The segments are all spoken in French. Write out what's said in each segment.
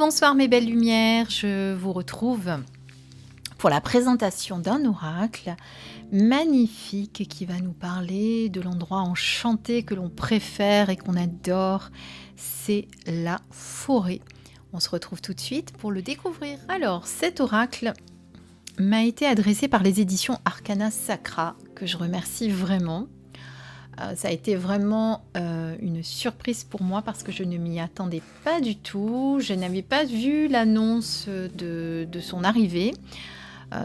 bonsoir mes belles lumières, je vous retrouve pour la présentation d'un oracle magnifique qui va nous parler de l'endroit enchanté que l'on préfère et qu'on adore, c'est la forêt. On se retrouve tout de suite pour le découvrir. Alors, cet oracle m'a été adressé par les éditions Arcana Sacra, que je remercie vraiment. Ça a été vraiment une surprise pour moi parce que je ne m'y attendais pas du tout. Je n'avais pas vu l'annonce de son arrivée.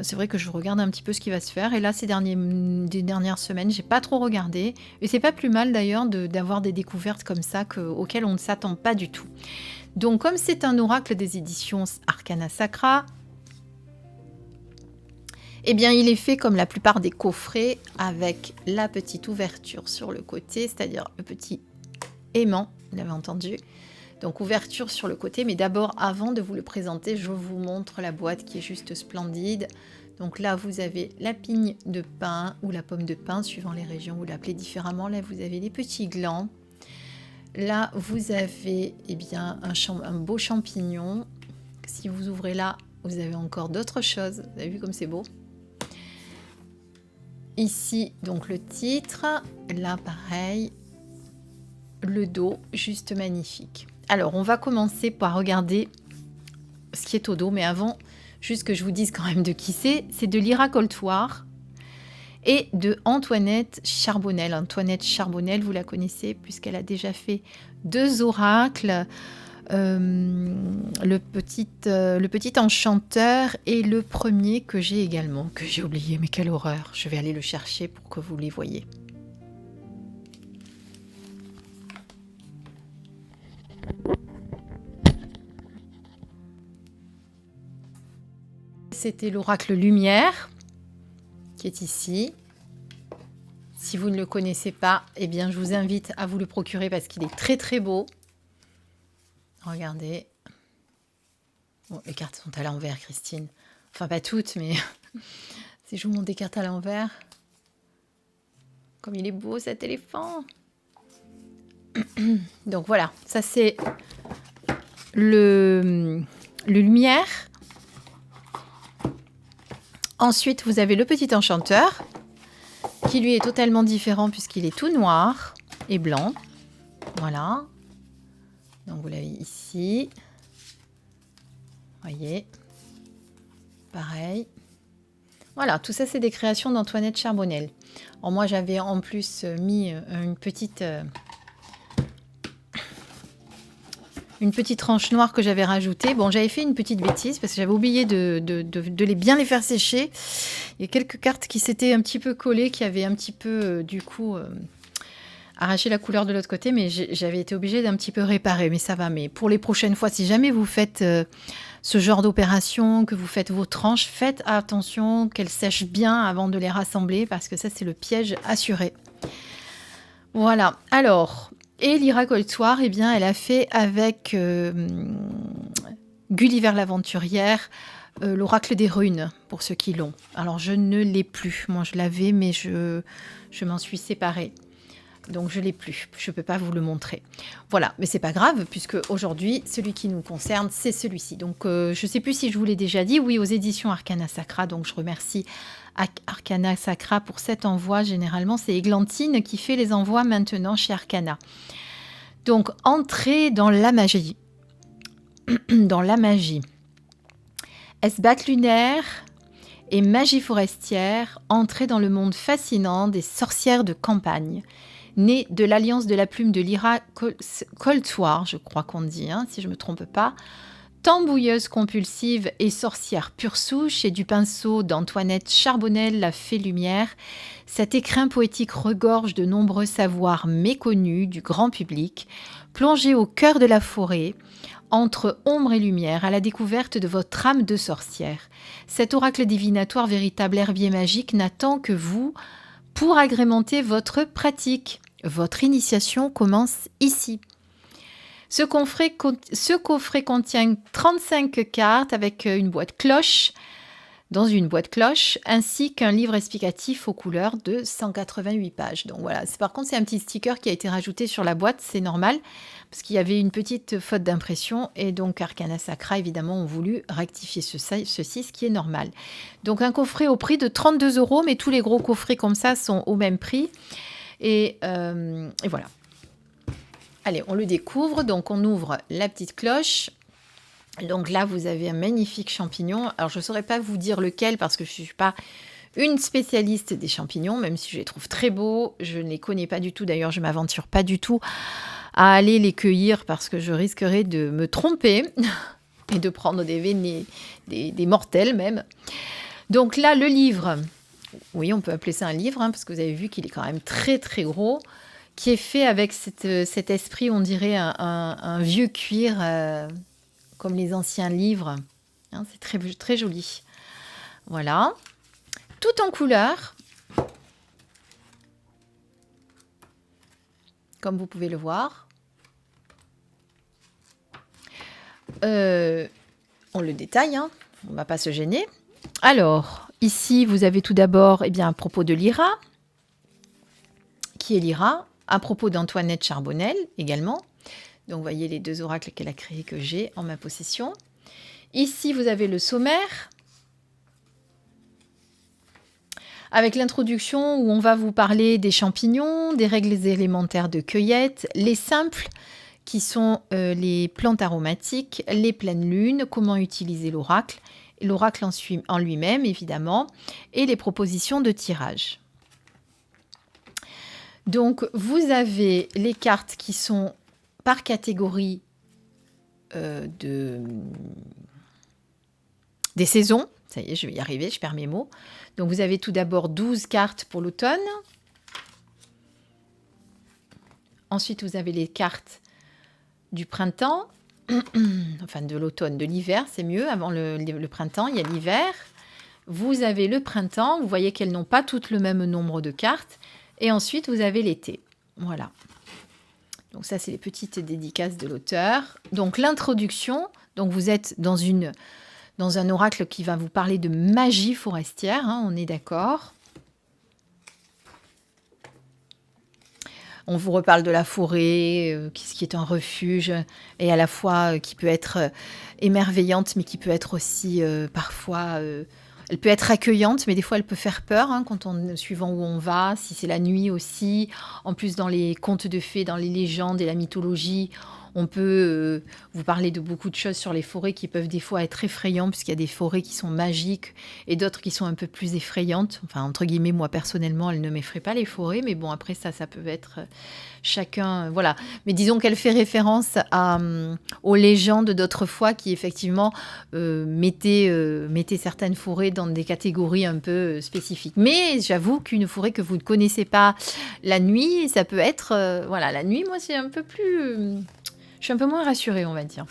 C'est vrai que je regarde un petit peu ce qui va se faire. Et là, ces dernières semaines, j'ai pas trop regardé. Et c'est pas plus mal d'ailleurs d'avoir des découvertes comme ça auxquelles on ne s'attend pas du tout. Donc, comme c'est un oracle des éditions Arcana Sacra, eh bien, il est fait comme la plupart des coffrets avec la petite ouverture sur le côté, c'est-à-dire le petit aimant, vous l'avez entendu. Donc, ouverture sur le côté. Mais d'abord, avant de vous le présenter, je vous montre la boîte qui est juste splendide. Donc là, vous avez la pigne de pin ou la pomme de pin, suivant les régions, vous l'appelez différemment. Là, vous avez les petits glands. Là, vous avez bien, un beau champignon. Si vous ouvrez là, vous avez encore d'autres choses. Vous avez vu comme c'est beau ? Ici, donc le titre, là pareil, le dos, juste magnifique. Alors, on va commencer par regarder ce qui est au dos, mais avant, juste que je vous dise quand même de qui c'est de Lyra Coltoir et de Antoinette Charbonnel. Antoinette Charbonnel, vous la connaissez puisqu'elle a déjà fait 2 oracles. Le petit enchanteur et le premier que j'ai également, que j'ai oublié, mais quelle horreur, je vais aller le chercher pour que vous les voyez. C'était l'oracle Lumière qui est ici. Si vous ne le connaissez pas, eh bien je vous invite à vous le procurer parce qu'il est très très beau. Regardez. Bon, les cartes sont à l'envers, Christine. Enfin, pas toutes, mais si je vous montre des cartes à l'envers. Comme il est beau cet éléphant. Donc voilà, ça c'est le Lumière. Ensuite, vous avez le petit enchanteur, qui lui est totalement différent puisqu'il est tout noir et blanc. Voilà. Donc vous l'avez ici. Voyez. Pareil. Voilà, tout ça c'est des créations d'Antoinette Charbonnel. Alors moi j'avais en plus mis une petite tranche noire que j'avais rajoutée. Bon, j'avais fait une petite bêtise parce que j'avais oublié de bien les faire sécher. Il y a quelques cartes qui s'étaient un petit peu collées, qui avaient un petit peu arraché la couleur de l'autre côté, mais j'avais été obligée d'un petit peu réparer, mais ça va. Mais pour les prochaines fois, si jamais vous faites ce genre d'opération, que vous faites vos tranches, faites attention qu'elles sèchent bien avant de les rassembler, parce que ça, c'est le piège assuré. Voilà. Alors, et Lyra Coltoir, eh bien, elle a fait avec Gulliver l'aventurière l'oracle des runes, pour ceux qui l'ont. Alors, je ne l'ai plus. Moi, je l'avais, mais je m'en suis séparée. Donc je ne l'ai plus, je ne peux pas vous le montrer. Voilà, mais c'est pas grave, puisque aujourd'hui, celui qui nous concerne, c'est celui-ci. Donc je ne sais plus si je vous l'ai déjà dit, oui, aux éditions Arcana Sacra, donc je remercie Arcana Sacra pour cet envoi. Généralement, c'est Églantine qui fait les envois maintenant chez Arcana. Donc, entrer dans la magie. Dans la magie. Esbate lunaire et magie forestière, entrer dans le monde fascinant des sorcières de campagne. Née de l'alliance de la plume de Lyra Coltoir, je crois qu'on dit, si je ne me trompe pas, tambouilleuse compulsive et sorcière pure souche, et du pinceau d'Antoinette Charbonnel, la fée lumière, cet écrin poétique regorge de nombreux savoirs méconnus du grand public, plongé au cœur de la forêt, entre ombre et lumière, à la découverte de votre âme de sorcière. Cet oracle divinatoire, véritable herbier magique, n'attend que vous pour agrémenter votre pratique. Votre initiation commence ici. Ce coffret contient 35 cartes avec une boîte cloche, dans une boîte cloche, ainsi qu'un livre explicatif aux couleurs de 188 pages. Donc voilà, par contre c'est un petit sticker qui a été rajouté sur la boîte, c'est normal, parce qu'il y avait une petite faute d'impression, et donc Arcana Sacra évidemment ont voulu rectifier ceci, ce qui est normal. Donc un coffret au prix de 32 €, mais tous les gros coffrets comme ça sont au même prix, et voilà. Allez, on le découvre, donc on ouvre la petite cloche. Donc là, vous avez un magnifique champignon. Alors, je ne saurais pas vous dire lequel parce que je ne suis pas une spécialiste des champignons, même si je les trouve très beaux. Je ne les connais pas du tout. D'ailleurs, je ne m'aventure pas du tout à aller les cueillir parce que je risquerais de me tromper et de prendre des mortels même. Donc là, le livre, oui, on peut appeler ça un livre, parce que vous avez vu qu'il est quand même très, très gros, qui est fait avec cet esprit, on dirait, un vieux cuir, comme les anciens livres. C'est très, très joli. Voilà. Tout en couleur. Comme vous pouvez le voir. On le détaille, on ne va pas se gêner. Alors, ici, vous avez tout d'abord, à propos de Lyra. Qui est Lyra? À propos d'Antoinette Charbonnel également. Donc, vous voyez les deux oracles qu'elle a créés que j'ai en ma possession. Ici, vous avez le sommaire. Avec l'introduction où on va vous parler des champignons, des règles élémentaires de cueillette, les simples qui sont les plantes aromatiques, les pleines lunes, comment utiliser l'oracle en lui-même évidemment, et les propositions de tirage. Donc vous avez les cartes qui sont par catégorie des saisons. Ça y est, je vais y arriver, je perds mes mots. Donc, vous avez tout d'abord 12 cartes pour l'automne. Ensuite, vous avez les cartes du printemps. Enfin, de l'automne, de l'hiver, c'est mieux. Avant le printemps, il y a l'hiver. Vous avez le printemps. Vous voyez qu'elles n'ont pas toutes le même nombre de cartes. Et ensuite, vous avez l'été. Voilà. Donc, ça, c'est les petites dédicaces de l'auteur. Donc, l'introduction. Donc, vous êtes dans un oracle qui va vous parler de magie forestière, on est d'accord. On vous reparle de la forêt, qui est un refuge, et à la fois qui peut être émerveillante, mais qui peut être aussi parfois... elle peut être accueillante, mais des fois elle peut faire peur, suivant où on va, si c'est la nuit aussi. En plus, dans les contes de fées, dans les légendes et la mythologie, on peut vous parler de beaucoup de choses sur les forêts qui peuvent des fois être effrayantes, puisqu'il y a des forêts qui sont magiques et d'autres qui sont un peu plus effrayantes. Enfin, entre guillemets, moi personnellement, elles ne m'effraient pas les forêts, mais bon, après ça peut être chacun... voilà. Mais disons qu'elle fait référence aux légendes d'autrefois qui, effectivement, mettaient certaines forêts dans des catégories un peu spécifiques. Mais j'avoue qu'une forêt que vous ne connaissez pas la nuit, ça peut être... voilà, la nuit, moi, c'est un peu plus... je suis un peu moins rassurée, on va dire.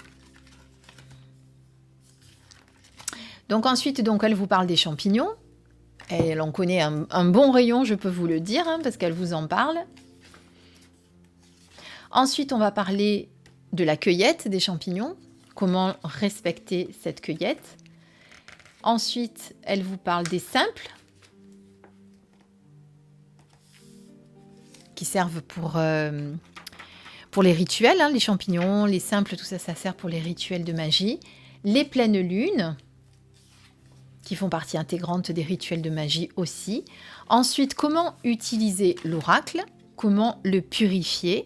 Donc ensuite, elle vous parle des champignons. Et elle en connaît un bon rayon, je peux vous le dire, parce qu'elle vous en parle. Ensuite, on va parler de la cueillette des champignons. Comment respecter cette cueillette. Ensuite, elle vous parle des simples. Qui servent pour les rituels, les champignons, les simples, tout ça, ça sert pour les rituels de magie. Les pleines lunes, qui font partie intégrante des rituels de magie aussi. Ensuite, comment utiliser l'oracle, comment le purifier,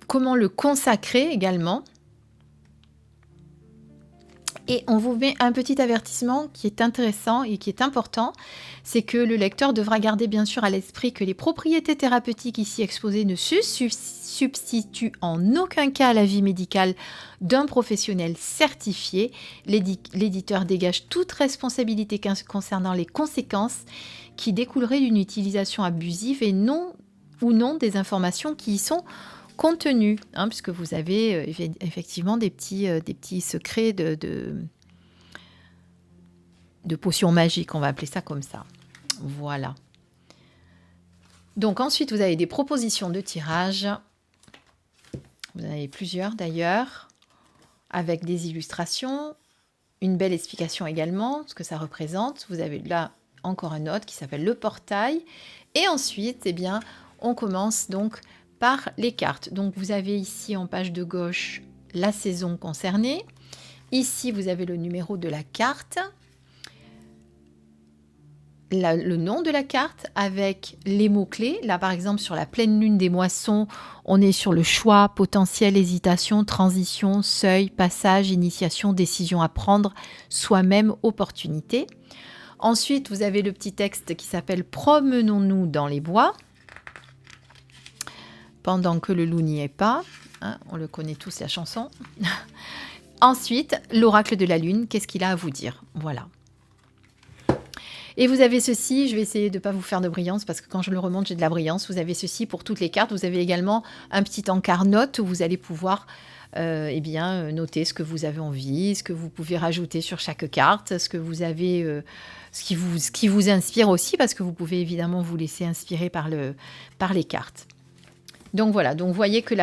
comment le consacrer également. Et on vous met un petit avertissement qui est intéressant et qui est important, c'est que le lecteur devra garder bien sûr à l'esprit que les propriétés thérapeutiques ici exposées ne se substituent en aucun cas à l'avis médical d'un professionnel certifié. L'éditeur dégage toute responsabilité concernant les conséquences qui découleraient d'une utilisation abusive et non des informations qui y sont contenu, puisque vous avez effectivement des petits secrets de potions magiques, on va appeler ça comme ça. Voilà. Donc ensuite, vous avez des propositions de tirage. Vous en avez plusieurs d'ailleurs. avec des illustrations, une belle explication également, ce que ça représente. Vous avez là encore un autre qui s'appelle le portail. Et ensuite, eh bien, on commence donc par les cartes. Donc vous avez ici en page de gauche la saison concernée. Ici, vous avez le numéro de la carte, le nom de la carte avec les mots-clés. Là, par exemple, sur la pleine lune des moissons, on est sur le choix, potentiel, hésitation, transition, seuil, passage, initiation, décision à prendre, soi-même, opportunité. Ensuite, vous avez le petit texte qui s'appelle « Promenons-nous dans les bois ». Pendant que le loup n'y est pas. Hein, on le connaît tous, la chanson. Ensuite, l'oracle de la lune, qu'est-ce qu'il a à vous dire? Voilà. Et vous avez ceci, je vais essayer de ne pas vous faire de brillance parce que quand je le remonte, j'ai de la brillance. Vous avez ceci pour toutes les cartes. Vous avez également un petit encart note où vous allez pouvoir noter ce que vous avez envie, ce que vous pouvez rajouter sur chaque carte, ce que vous avez, ce qui vous inspire aussi, parce que vous pouvez évidemment vous laisser inspirer par les cartes. Donc voilà, donc vous voyez que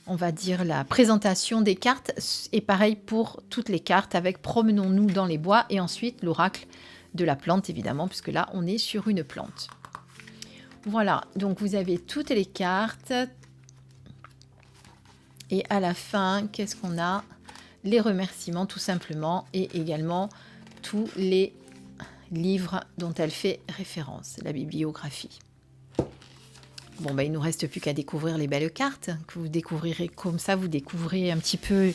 on va dire la présentation des cartes est pareil pour toutes les cartes avec promenons-nous dans les bois et ensuite l'oracle de la plante évidemment puisque là on est sur une plante. Voilà, donc vous avez toutes les cartes et à la fin, qu'est-ce qu'on a? Les remerciements tout simplement et également tous les livres dont elle fait référence, la bibliographie. Bon, il ne nous reste plus qu'à découvrir les belles cartes que vous découvrirez comme ça. Vous découvrez un petit peu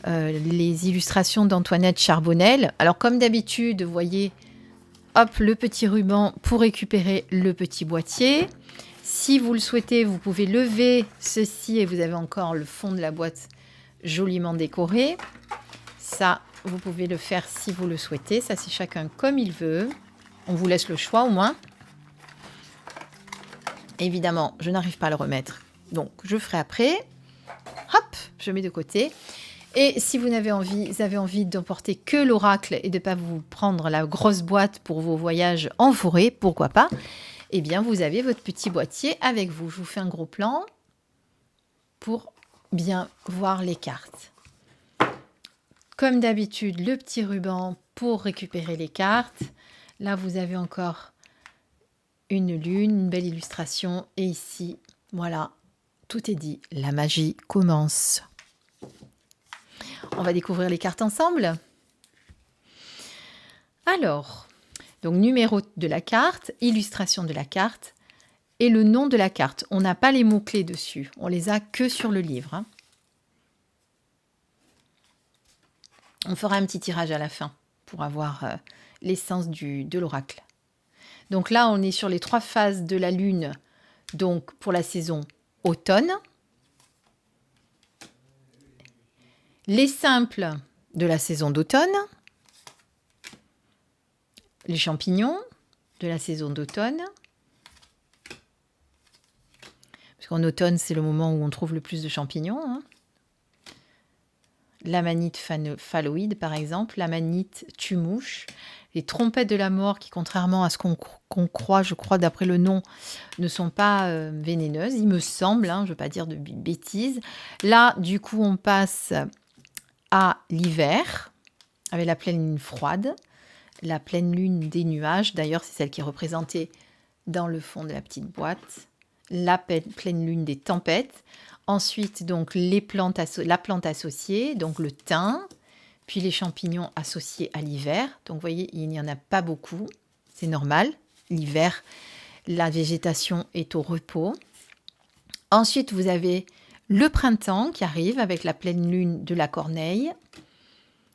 les illustrations d'Antoinette Charbonnel. Alors, comme d'habitude, vous voyez, hop, le petit ruban pour récupérer le petit boîtier. Si vous le souhaitez, vous pouvez lever ceci et vous avez encore le fond de la boîte joliment décoré. Ça, vous pouvez le faire si vous le souhaitez. Ça, c'est chacun comme il veut. On vous laisse le choix au moins. Évidemment, je n'arrive pas à le remettre, donc je ferai après. Hop, je mets de côté. Et si vous avez envie d'emporter que l'oracle et de ne pas vous prendre la grosse boîte pour vos voyages en forêt, pourquoi pas, eh bien, vous avez votre petit boîtier avec vous. Je vous fais un gros plan pour bien voir les cartes. Comme d'habitude, le petit ruban pour récupérer les cartes. Là, vous avez encore une lune, une belle illustration. Et ici, voilà, tout est dit. La magie commence. On va découvrir les cartes ensemble. Alors, donc numéro de la carte, illustration de la carte et le nom de la carte. On n'a pas les mots-clés dessus. On les a que sur le livre. Hein. On fera un petit tirage à la fin pour avoir l'essence de l'oracle. Donc là, on est sur les 3 phases de la lune, donc pour la saison automne. Les simples de la saison d'automne. Les champignons de la saison d'automne. Parce qu'en automne, c'est le moment où on trouve le plus de champignons. Hein. L'amanite phalloïde, par exemple, l'amanite tue-mouche. Les trompettes de la mort qui, contrairement à ce qu'on croit, je crois d'après le nom, ne sont pas vénéneuses, il me semble, hein, je ne veux pas dire de bêtises. Là, du coup, on passe à l'hiver, avec la pleine lune froide, la pleine lune des nuages, d'ailleurs c'est celle qui est représentée dans le fond de la petite boîte, la pleine lune des tempêtes, ensuite donc la plante associée, donc le thym, puis les champignons associés à l'hiver. Donc, vous voyez, il n'y en a pas beaucoup. C'est normal. L'hiver, la végétation est au repos. Ensuite, vous avez le printemps qui arrive avec la pleine lune de la corneille,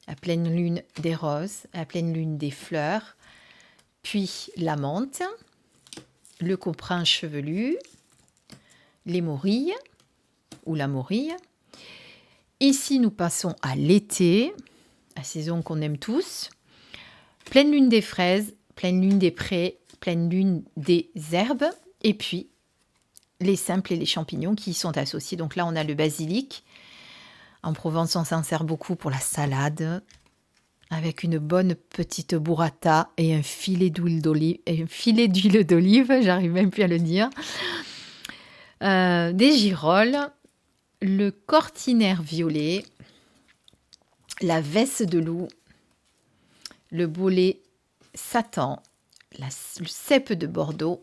la pleine lune des roses, la pleine lune des fleurs, puis la menthe, le coprin chevelu, les morilles ou la morille. Ici, nous passons à l'été, la saison qu'on aime tous. Pleine lune des fraises, pleine lune des prés, pleine lune des herbes, et puis les simples et les champignons qui y sont associés. Donc là, on a le basilic. En Provence, on s'en sert beaucoup pour la salade, avec une bonne petite burrata et un filet d'huile d'olive, j'arrive même plus à le dire. Des girolles, le cortinaire violet, la veste de loup, le bolet Satan, le cèpe de Bordeaux,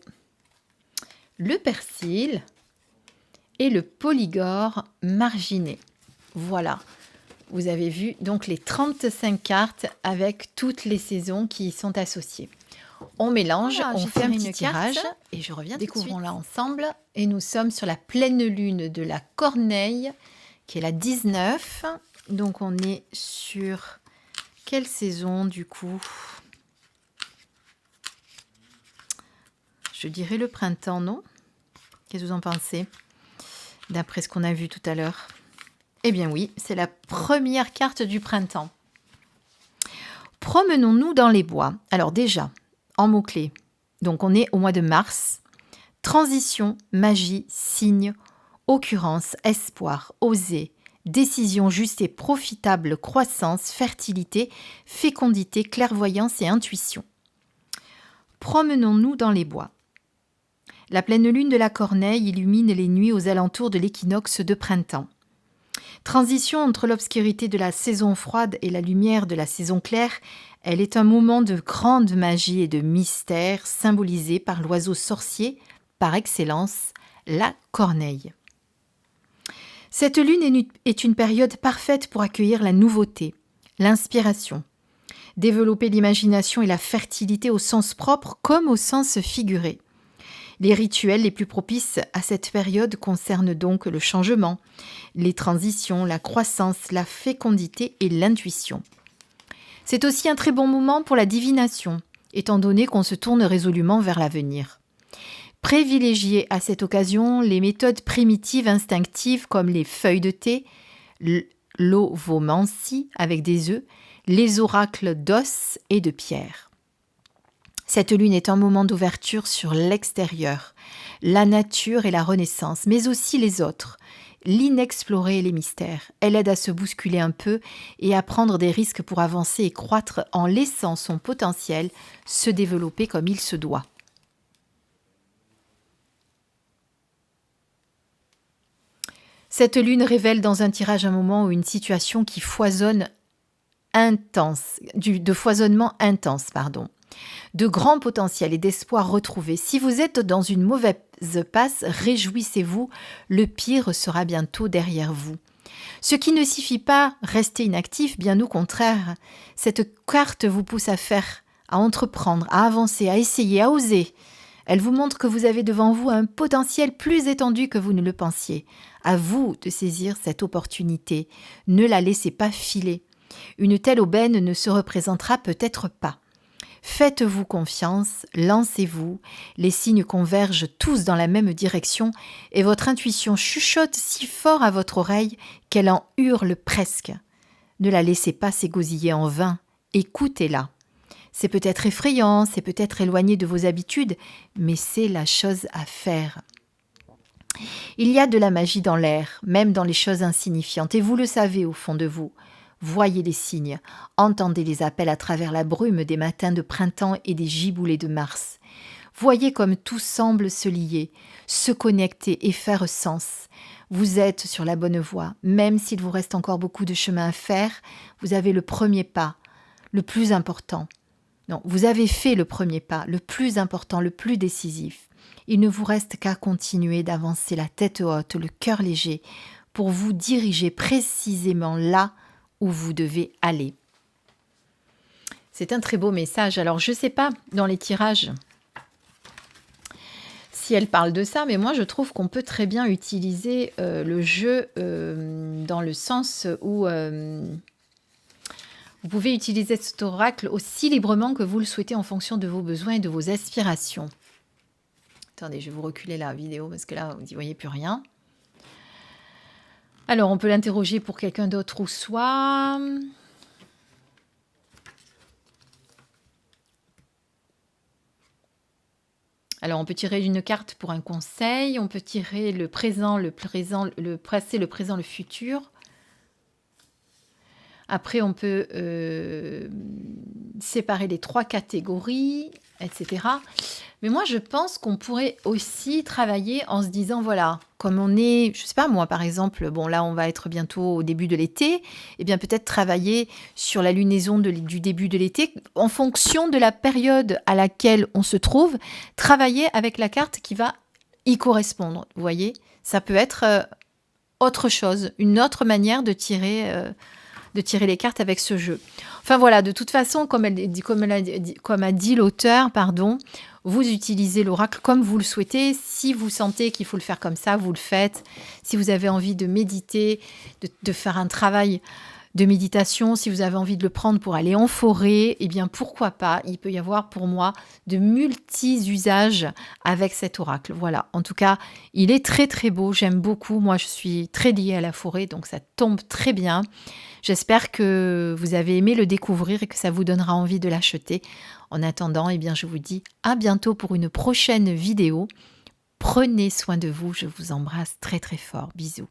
le persil et le polygore marginé. Voilà, vous avez vu donc les 35 cartes avec toutes les saisons qui y sont associées. On mélange, Voilà, on j'ai fait un tiré petit une tirage carte et je reviens. Découvrons-la ensemble. Et nous sommes sur la pleine lune de la Corneille, qui est la 19. Donc on est sur quelle saison du coup? Je dirais le printemps, non? Qu'est-ce que vous en pensez? D'après ce qu'on a vu tout à l'heure. Eh bien oui, c'est la première carte du printemps. Promenons-nous dans les bois. Alors déjà, en mots-clés, donc on est au mois de mars. Transition, magie, signe, occurrence, espoir, oser, décision juste et profitable, croissance, fertilité, fécondité, clairvoyance et intuition. Promenons-nous dans les bois. La pleine lune de la Corneille illumine les nuits aux alentours de l'équinoxe de printemps. Transition entre l'obscurité de la saison froide et la lumière de la saison claire, elle est un moment de grande magie et de mystère symbolisé par l'oiseau sorcier, par excellence, la corneille. Cette lune est une période parfaite pour accueillir la nouveauté, l'inspiration, développer l'imagination et la fertilité au sens propre comme au sens figuré. Les rituels les plus propices à cette période concernent donc le changement, les transitions, la croissance, la fécondité et l'intuition. C'est aussi un très bon moment pour la divination, étant donné qu'on se tourne résolument vers l'avenir. Privilégiez à cette occasion les méthodes primitives instinctives comme les feuilles de thé, l'ovomancie avec des œufs, les oracles d'os et de pierre. Cette lune est un moment d'ouverture sur l'extérieur, la nature et la renaissance, mais aussi les autres, l'inexploré et les mystères. Elle aide à se bousculer un peu et à prendre des risques pour avancer et croître en laissant son potentiel se développer comme il se doit. Cette lune révèle dans un tirage un moment ou une situation qui foisonne de foisonnement intense, de grands potentiels et d'espoir retrouvés. Si vous êtes dans une mauvaise passe, réjouissez-vous, le pire sera bientôt derrière vous. Ce qui ne signifie pas rester inactif, bien au contraire. Cette carte vous pousse à entreprendre, à avancer, à essayer, à oser. Elle vous montre que vous avez devant vous un potentiel plus étendu que vous ne le pensiez. À vous de saisir cette opportunité. Ne la laissez pas filer. Une telle aubaine ne se représentera peut-être pas. Faites-vous confiance, lancez-vous, les signes convergent tous dans la même direction et votre intuition chuchote si fort à votre oreille qu'elle en hurle presque. Ne la laissez pas s'égosiller en vain, écoutez-la. C'est peut-être effrayant, c'est peut-être éloigné de vos habitudes, mais c'est la chose à faire. Il y a de la magie dans l'air, même dans les choses insignifiantes, et vous le savez au fond de vous. Voyez les signes, entendez les appels à travers la brume des matins de printemps et des giboulées de mars. Voyez comme tout semble se lier, se connecter et faire sens. Vous êtes sur la bonne voie, même s'il vous reste encore beaucoup de chemin à faire, vous avez le premier pas, le plus important. Non, vous avez fait le premier pas, le plus important, le plus décisif. Il ne vous reste qu'à continuer d'avancer la tête haute, le cœur léger, pour vous diriger précisément là où vous devez aller. C'est un très beau message. Alors, je ne sais pas dans les tirages si elle parle de ça, mais moi, je trouve qu'on peut très bien utiliser le jeu dans le sens où vous pouvez utiliser cet oracle aussi librement que vous le souhaitez en fonction de vos besoins et de vos aspirations. Attendez, je vais vous reculer la vidéo parce que là, vous n'y voyez plus rien. Alors, on peut l'interroger pour quelqu'un d'autre ou soi. Alors, on peut tirer une carte pour un conseil. On peut tirer le présent, le passé, le présent, le futur. Après, on peut séparer les trois catégories. etc. Mais moi, je pense qu'on pourrait aussi travailler en se disant, voilà, comme on est, je sais pas moi, par exemple, bon là, on va être bientôt au début de l'été, et bien peut-être travailler sur la lunaison du début de l'été, en fonction de la période à laquelle on se trouve, travailler avec la carte qui va y correspondre. Vous voyez, ça peut être autre chose, une autre manière de tirer les cartes avec ce jeu. Enfin voilà, de toute façon, comme a dit l'auteur, pardon, vous utilisez l'oracle comme vous le souhaitez. Si vous sentez qu'il faut le faire comme ça, vous le faites. Si vous avez envie de méditer, de faire un travail de méditation, si vous avez envie de le prendre pour aller en forêt, eh bien pourquoi pas. Il peut y avoir pour moi de multi-usages avec cet oracle. Voilà, en tout cas, il est très très beau, j'aime beaucoup. Moi, je suis très liée à la forêt, donc ça tombe très bien. J'espère que vous avez aimé le découvrir et que ça vous donnera envie de l'acheter. En attendant, eh bien, je vous dis à bientôt pour une prochaine vidéo. Prenez soin de vous, je vous embrasse très très fort. Bisous.